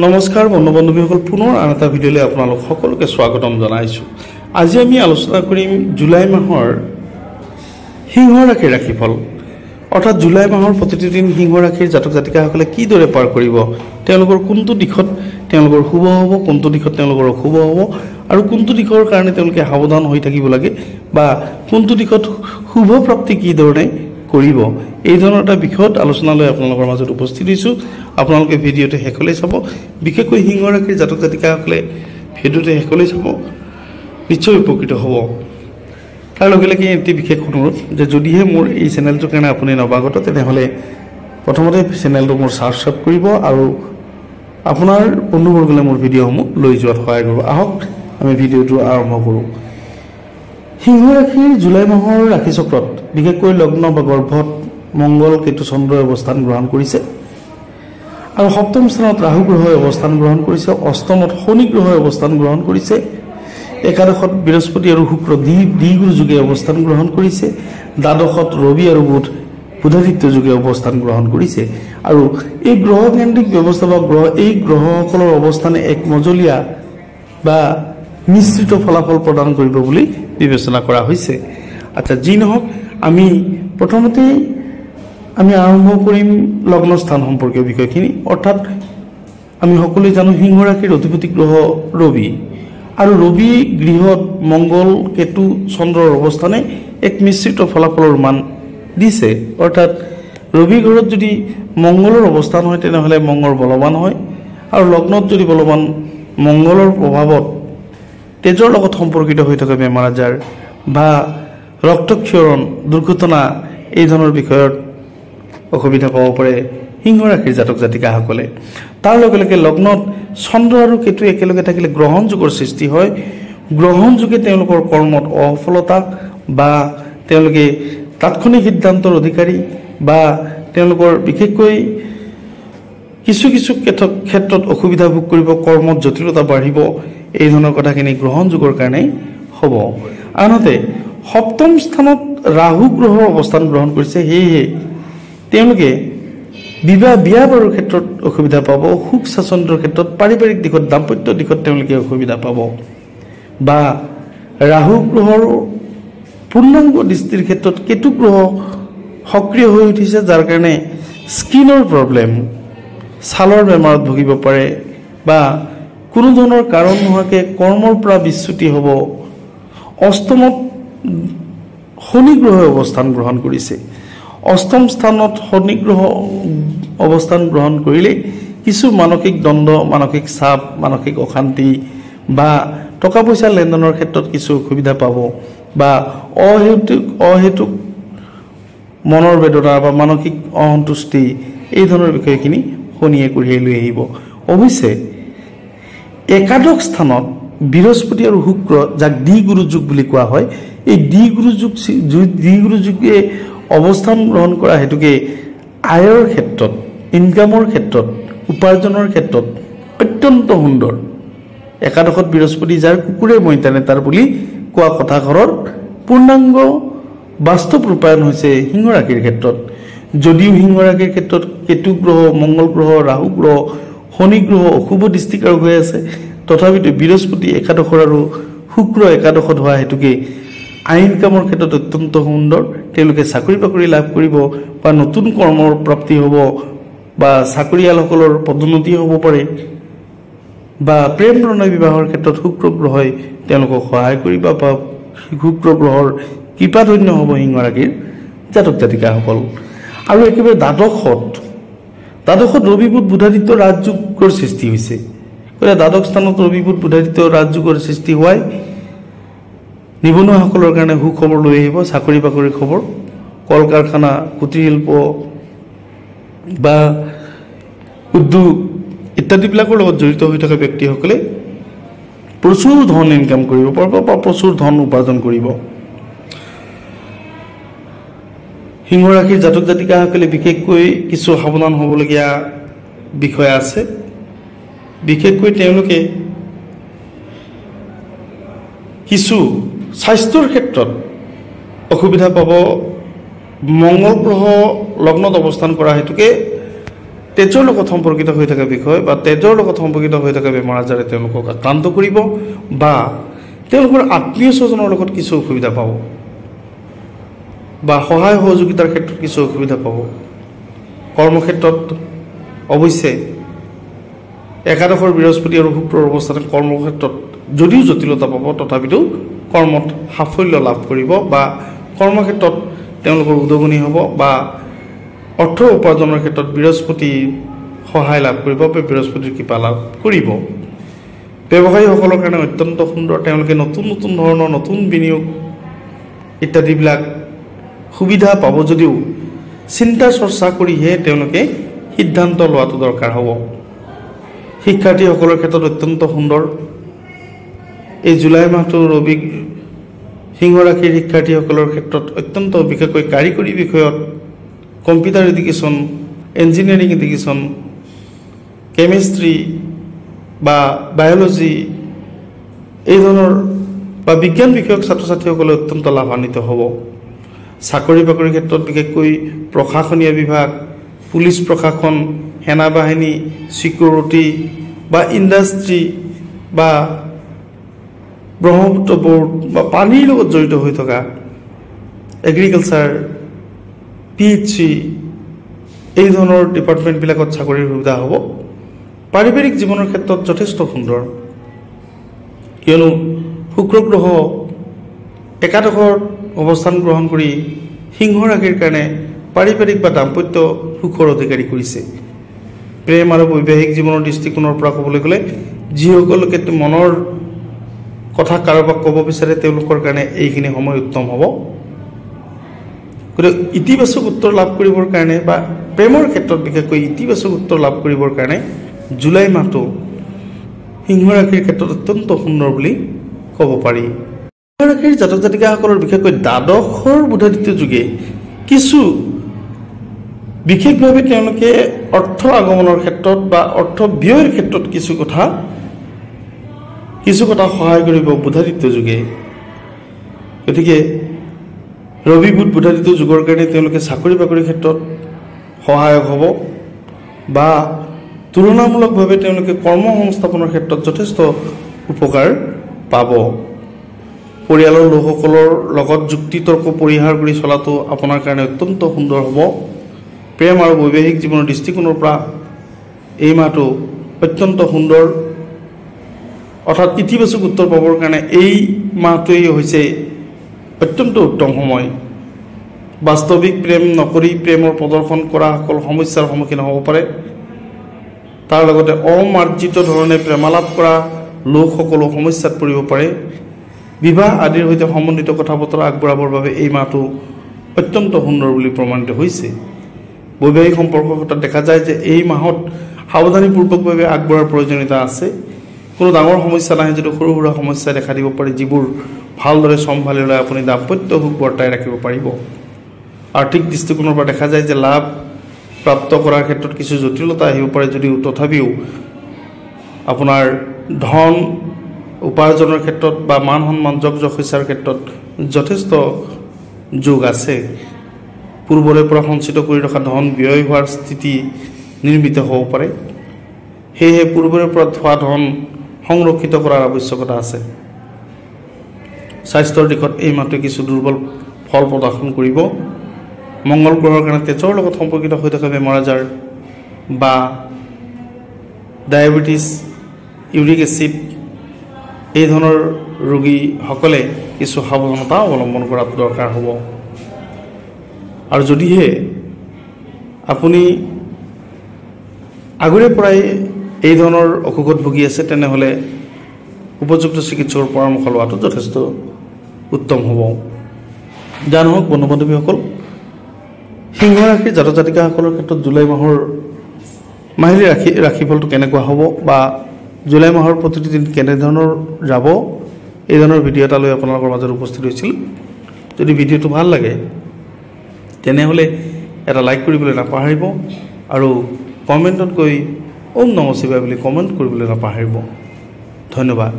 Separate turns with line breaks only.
নমস্কাৰ বন্ধু-বান্ধৱীসকল, পুনৰ আন এটা ভিডিঅ'লৈ আপোনালোক সকলোকে স্বাগতম জনাইছোঁ। আজি আমি আলোচনা কৰিম জুলাই মাহৰ সিংহ ৰাশিৰ ৰাশিফল, অৰ্থাৎ জুলাই মাহৰ প্ৰতিটো দিন সিংহ ৰাশিৰ জাতক জাতিকাসকলে কিদৰে পাৰ কৰিব, তেওঁলোকৰ কোনটো দিশত তেওঁলোকৰ শুভ হ'ব, কোনটো দিশত তেওঁলোকৰ অশুভ হ'ব, আৰু কোনটো দিশৰ কাৰণে তেওঁলোকে সাৱধান হৈ থাকিব লাগে বা কোনটো দিশত শুভ প্ৰাপ্তি কিধৰণে কৰিব, এই ধৰণৰ এটা বিষয়ত আলোচনালৈ আপোনালোকৰ মাজত উপস্থিত হৈছোঁ। আপোনালোকে ভিডিঅ'টো শেষলৈ চাব, বিশেষকৈ সিংহ ৰাশিৰ জাতক জাতিকাসকলে ভিডিঅ'টো শেষলৈ চাব, নিশ্চয় উপকৃত হ'ব। তাৰ লগে লগে এটি বিশেষ অনুৰোধ যে যদিহে মোৰ এই চেনেলটোৰ কাৰণে আপুনি নৱাগত, তেনেহ'লে প্ৰথমতে চেনেলটো মোৰ ছাবস্ক্ৰাইব কৰিব আৰু আপোনাৰ বন্ধুবৰ্গলৈ মোৰ ভিডিঅ'সমূহ লৈ যোৱাত সহায় কৰিব। আহক আমি ভিডিঅ'টো আৰম্ভ কৰোঁ। সিংহ ৰাশিৰ জুলাই মাহৰ ৰাশিচক্ৰত বিশেষকৈ লগ্ন বা গৰ্ভত মংগল, কেতু, চন্দ্ৰই অৱস্থান গ্ৰহণ কৰিছে আৰু সপ্তম স্থানত ৰাহু গ্ৰহই অৱস্থান গ্ৰহণ কৰিছে, অষ্টমত শনি গ্ৰহই অৱস্থান গ্ৰহণ কৰিছে, একাদশত বৃহস্পতি আৰু শুক্ৰ দ্বিগুৰু যোগে অৱস্থান গ্ৰহণ কৰিছে, দ্বাদশত ৰবি আৰু বুধাদিত্য যোগে অৱস্থান গ্ৰহণ কৰিছে। আৰু এই গ্ৰহকেন্দ্ৰিক ব্যৱস্থা বা এই গ্ৰহসকলৰ অৱস্থানে এক মজলীয়া বা মিশ্ৰিত ফলাফল প্ৰদান কৰিব বুলি বিবেচনা কৰা হৈছে। আচ্ছা, যি নহওক, আমি প্ৰথমতে আৰম্ভ কৰিম লগ্ন স্থান সম্পৰ্কীয় বিষয়খিনি। অৰ্থাৎ আমি সকলোৱে জানো সিংহ ৰাশিৰ অধিপতি গ্ৰহ ৰবি, আৰু ৰবি গৃহত মংগল, কেতু, চন্দ্ৰৰ অৱস্থানে এক মিশ্ৰিত ফলাফলৰ মান দিছে। অৰ্থাৎ ৰবি ঘৰত যদি মংগলৰ অৱস্থান হয় তেনেহ'লে মংগল বলৱান হয়, আৰু লগ্নত যদি বলৱান মংগলৰ প্ৰভাৱত তেজৰ লগত সম্পৰ্কিত হৈ থকা বেমাৰ আজাৰ বা ৰক্তক্ষৰণ, দুৰ্ঘটনা, এই ধৰণৰ বিষয়ত অসুবিধা পাব পাৰে সিংহ ৰাশিৰ জাতক জাতিকাসকলে। তাৰ লগে লগে লগ্নত চন্দ্ৰ আৰু কেতু একেলগে থাকিলে গ্ৰহণ যুগৰ সৃষ্টি হয়। গ্ৰহণ যুগে তেওঁলোকৰ কৰ্মত অসফলতা বা তেওঁলোকে তাৎক্ষণিক সিদ্ধান্তৰ অধিকাৰী বা তেওঁলোকৰ বিশেষকৈ কিছু ক্ষেত্ৰত অসুবিধা ভোগ কৰিব, কৰ্মত জটিলতা বাঢ়িব, এই ধৰণৰ কথাখিনি গ্ৰহণ যুগৰ কাৰণে হ'ব। আনহাতে সপ্তম স্থানত ৰাহু গ্ৰহৰ অৱস্থান গ্ৰহণ কৰিছে, সেয়েহে তেওঁলোকে বিয়া বাৰুৰ ক্ষেত্ৰত অসুবিধা পাব, সুখ স্বাচ্ছন্দ্যৰ ক্ষেত্ৰত, পাৰিবাৰিক দিশত, দাম্পত্য দিশত তেওঁলোকে অসুবিধা পাব। বা ৰাহু গ্ৰহৰ পূৰ্ণাংগ দৃষ্টিৰ ক্ষেত্ৰত কেতু গ্ৰহ সক্ৰিয় হৈ উঠিছে, যাৰ কাৰণে স্কিনৰ প্ৰব্লেম, ছালৰ বেমাৰত ভুগিব পাৰে বা কোনো ধৰণৰ কাৰণ নোহোৱাকৈ কৰ্মৰ পৰা বিচ্যুতি হ'ব। অষ্টমত শনি গ্ৰহই অৱস্থান গ্ৰহণ কৰিছে। অষ্টম স্থানত শনি গ্ৰহ অৱস্থান গ্ৰহণ কৰিলে কিছু মানসিক দ্বন্দ্ব, মানসিক চাপ, মানসিক অশান্তি বা টকা পইচা লেনদেনৰ ক্ষেত্ৰত কিছু অসুবিধা পাব বা অহেতুক মনৰ বেদনা বা মানসিক অসন্তুষ্টি, এই ধৰণৰ বিষয়খিনি শনিয়ে কঢ়িয়াই লৈ আহিব। অৱশ্যে একাদশ স্থানত বৃহস্পতি আৰু শুক্ৰ, যাক দ্বিগুৰু যুগ বুলি কোৱা হয়, এই দ্বিগুৰু যুগে অৱস্থান গ্ৰহণ কৰা হেতুকে আয়ৰ ক্ষেত্ৰত, ইনকামৰ ক্ষেত্ৰত, উপাৰ্জনৰ ক্ষেত্ৰত অত্যন্ত সুন্দৰ। একাদশত বৃহস্পতি, যাৰ কুকুৰে মৈতানে তাৰ বুলি কোৱা কথাষাৰৰ পূৰ্ণাংগ বাস্তৱ ৰূপায়ণ হৈছে সিংহ ৰাশিৰ ক্ষেত্ৰত। যদিও সিংহ ৰাশিৰ ক্ষেত্ৰত কেতু গ্ৰহ, মংগল গ্ৰহ, ৰাহু গ্ৰহ, শনি গ্ৰহ অশুভ দৃষ্টিকাৰক হৈ আছে, তথাপিতো বৃহস্পতি একাদশৰ আৰু শুক্ৰ একাদশত হোৱা হেতুকে আইন কামৰ ক্ষেত্ৰত অত্যন্ত সুন্দৰ। তেওঁলোকে চাকৰি বাকৰি লাভ কৰিব বা নতুন কৰ্মৰ প্ৰাপ্তি হ'ব বা চাকৰিয়ালসকলৰ পদোন্নতি হ'ব পাৰে বা প্ৰেম প্ৰণয় বিবাহৰ ক্ষেত্ৰত শুক্ৰ গ্ৰহই তেওঁলোকক সহায় কৰিব বা শুক্ৰ গ্ৰহৰ কৃপাধন্য হ'ব সিংহ ৰাশিৰ জাতক জাতিকাসকল। আৰু একেবাৰে দ্বাদশত ৰবি বুধ বুধাদিত্য ৰাজযোগৰ সৃষ্টি হৈছে। দ্বাদশ স্থানত ৰবি বুধ বুধাদিত্য ৰাজযোগৰ সৃষ্টি হোৱাই নিবনুৱাসকলৰ কাৰণে সুখবৰ লৈ আহিব। চাকৰি বাকৰিৰ খবৰ, কল কাৰখানা, কুটিৰ শিল্প বা উদ্যোগ ইত্যাদিবিলাকৰ লগত জড়িত হৈ থকা ব্যক্তিসকলে প্ৰচুৰ ধন ইনকাম কৰিব পাৰিব বা প্ৰচুৰ ধন উপাৰ্জন কৰিব। সিংহ ৰাশিৰ জাতক জাতিকাসকলে বিশেষকৈ কিছু সাৱধান হ'বলগীয়া বিষয় আছে। বিশেষকৈ তেওঁলোকে কিছু স্বাস্থ্যৰ ক্ষেত্ৰত অসুবিধা পাব। মংগল গ্ৰহ লগ্নত অৱস্থান কৰা হেতুকে তেজৰ লগত সম্পৰ্কিত হৈ থকা বিষয় বা তেজৰ লগত সম্পৰ্কিত হৈ থকা বেমাৰ আজাৰে তেওঁলোকক আক্ৰান্ত কৰিব বা তেওঁলোকৰ আত্মীয় স্বজনৰ লগত কিছু অসুবিধা পাব বা সহায় সহযোগিতাৰ ক্ষেত্ৰত কিছু অসুবিধা পাব। কৰ্মক্ষেত্ৰত অৱশ্যে একাদশৰ বৃহস্পতি আৰু শুক্ৰৰ অৱস্থানে কৰ্মক্ষেত্ৰত যদিও জটিলতা পাব তথাপিতো কৰ্মত সাফল্য লাভ কৰিব বা কৰ্মক্ষেত্ৰত তেওঁলোকৰ উদগনি হ'ব বা অৰ্থ উপাৰ্জনৰ ক্ষেত্ৰত বৃহস্পতিৰ সহায় লাভ কৰিব বা বৃহস্পতিৰ কৃপা লাভ কৰিব। ব্যৱসায়ীসকলৰ কাৰণে অত্যন্ত সুন্দৰ। তেওঁলোকে নতুন নতুন ধৰণৰ নতুন বিনিয়োগ ইত্যাদিবিলাক সুবিধা পাব যদিও চিন্তা চৰ্চা কৰিহে তেওঁলোকে সিদ্ধান্ত লোৱাটো দৰকাৰ হ'ব। শিক্ষাৰ্থীসকলৰ ক্ষেত্ৰত অত্যন্ত সুন্দৰ। এই জুলাই মাহটো ৰবি সিংহ ৰাশিৰ শিক্ষাৰ্থীসকলৰ ক্ষেত্ৰত অত্যন্ত বিশেষকৈ কাৰিকৰী বিষয়ত computer education, engineering education, chemistry বা বায়'লজি এই ধৰণৰ বা বিজ্ঞান বিষয়ক ছাত্ৰ ছাত্ৰীসকলে অত্যন্ত লাভান্বিত হ'ব। চাকৰি বাকৰিৰ ক্ষেত্ৰত বিশেষকৈ প্ৰশাসনীয় বিভাগ, পুলিচ প্ৰশাসন, সেনা বাহিনী, ছিকিউৰিটি বা ইণ্ডাষ্ট্ৰি বা ব্ৰহ্মপুত্ৰ বোৰ্ড বা পানীৰ লগত জড়িত হৈ থকা এগ্ৰিকালচাৰ, PHC এই ধৰণৰ ডিপাৰ্টমেণ্টবিলাকত চাকৰিৰ সুবিধা হ'ব। পাৰিবাৰিক জীৱনৰ ক্ষেত্ৰত যথেষ্ট সুন্দৰ, কিয়নো শুক্ৰ গ্ৰহ একাদশৰ অৱস্থান গ্ৰহণ কৰি সিংহ ৰাশিৰ কাৰণে পাৰিবাৰিক বা দাম্পত্য সুখৰ অধিকাৰী কৰিছে। প্ৰেম আৰু বৈবাহিক জীৱনৰ দৃষ্টিকোণৰ পৰা ক'বলৈ গ'লে যিসকলকে মনৰ কথা কাৰোবাক ক'ব বিচাৰে তেওঁলোকৰ কাৰণে এইখিনি সময় উত্তম হ'ব। গতিকে ইতিবাচক উত্তৰ লাভ কৰিবৰ কাৰণে বা প্ৰেমৰ ক্ষেত্ৰত বিশেষকৈ ইতিবাচক উত্তৰ লাভ কৰিবৰ কাৰণে জুলাই মাহটো সিংহ ৰাশিৰ ক্ষেত্ৰত অত্যন্ত সুন্দৰ বুলি ক'ব পাৰি। সিংহ ৰাশিৰ জাতক জাতিকাসকলৰ বিশেষকৈ দ্বাদশৰ বুধাদিত্য যুগে কিছু বিশেষভাৱে তেওঁলোকে অৰ্থ আগমনৰ ক্ষেত্ৰত বা অৰ্থ ব্যয়ৰ ক্ষেত্ৰত কিছু কথা সহায় কৰিব বুধাদিত্য যুগে। গতিকে ৰবি বুধ বুধাদিত্য যুগৰ কাৰণে তেওঁলোকে চাকৰি বাকৰিৰ ক্ষেত্ৰত সহায়ক হ'ব বা তুলনামূলকভাৱে তেওঁলোকে কৰ্ম সংস্থাপনৰ ক্ষেত্ৰত যথেষ্ট উপকাৰ পাব। পৰিয়ালৰ লোকসকলৰ লগত যুক্তি তৰ্ক পৰিহাৰ কৰি চলাটো আপোনাৰ কাৰণে অত্যন্ত সুন্দৰ হ'ব। প্ৰেম আৰু বৈবাহিক জীৱনৰ দৃষ্টিকোণৰ পৰা এই মাহটো অত্যন্ত সুন্দৰ, অৰ্থাৎ ইতিবাচক উত্তৰ পাবৰ কাৰণে এই মাহটোৱেই হৈছে অত্যন্ত উত্তম সময়। বাস্তৱিক প্ৰেম নকৰি প্ৰেমৰ প্ৰদৰ্শন কৰাসকল সমস্যাৰ সন্মুখীন হ'ব পাৰে। তাৰ লগতে অমাৰ্জিত ধৰণে প্ৰেমালাপ কৰা লোকসকলো সমস্যাত পৰিব পাৰে। বিবাহ আদিৰ সৈতে সম্বন্ধিত কথা বতৰা আগবঢ়াবৰ বাবে এই মাহটো অত্যন্ত সুন্দৰ বুলি প্ৰমাণিত হৈছে। বৈবাহিক সম্পৰ্কৰ ক্ষেত্ৰত দেখা যায় যে এই মাহত সাৱধানীপূৰ্বকভাৱে আগবঢ়াৰ প্ৰয়োজনীয়তা আছে। কোনো ডাঙৰ সমস্যা নাহে যদিও সৰু সুৰা সমস্যাই দেখা দিব পাৰে, যিবোৰ ভালদৰে চম্ভালি লৈ আপুনি দাম্পত্য সুখ বৰ্তাই ৰাখিব পাৰিব। আৰ্থিক দৃষ্টিকোণৰ পৰা দেখা যায় যে লাভ প্ৰাপ্ত কৰাৰ ক্ষেত্ৰত কিছু জটিলতা আহিব পাৰে যদিও তথাপিও আপোনাৰ ধন উপাৰ্জনৰ ক্ষেত্ৰত বা মান সন্মান যশ যশস্যাৰ ক্ষেত্ৰত যথেষ্ট যোগ আছে। পূৰ্বৰে পৰা সঞ্চিত কৰি ৰখা ধন ব্যয় হোৱাৰ স্থিতি নিৰ্মিত হ'ব পাৰে। সেয়েহে পূৰ্বৰে পৰা থোৱা ধন সংৰক্ষিত কৰাৰ আৱশ্যকতা আছে। স্বাস্থ্যৰ দিশত এই মাহটোৱে কিছু দুৰ্বল ফল প্ৰদৰ্শন কৰিব। মংগল গ্ৰহৰ কাৰণে তেজৰ লগত সম্পৰ্কিত হৈ থকা বেমাৰ আজাৰ বা ডায়েবেটিছ, ইউৰিক এচিড এই ধৰণৰ ৰোগীসকলে কিছু সাৱধানতা অৱলম্বন কৰাটো দৰকাৰ হ'ব। আৰু যদিহে আপুনি আগৰে পৰাই এই ধৰণৰ অসুখত ভুগি আছে তেনেহ'লে উপযুক্ত চিকিৎসকৰ পৰামৰ্শ লোৱাটো যথেষ্ট উত্তম হ'ব। যা নহওক বন্ধু বান্ধৱীসকল, সিংহ ৰাশিৰ জাতক জাতিকাসকলৰ ক্ষেত্ৰত জুলাই মাহৰ মাহিলী ৰাশিফলটো কেনেকুৱা হ'ব বা জুলাই মাহৰ প্ৰতিটো দিন কেনেধৰণৰ যাব, এই ধৰণৰ ভিডিঅ' এটা লৈ আপোনালোকৰ মাজত উপস্থিত হৈছিল। যদি ভিডিঅ'টো ভাল লাগে তেনেহ'লে এটা লাইক কৰিবলৈ নাপাহৰিব আৰু কমেণ্টত গৈ ওম নমঃ শিৱায় বুলি কমেণ্ট কৰিবলৈ নাপাহৰিব। ধন্যবাদ।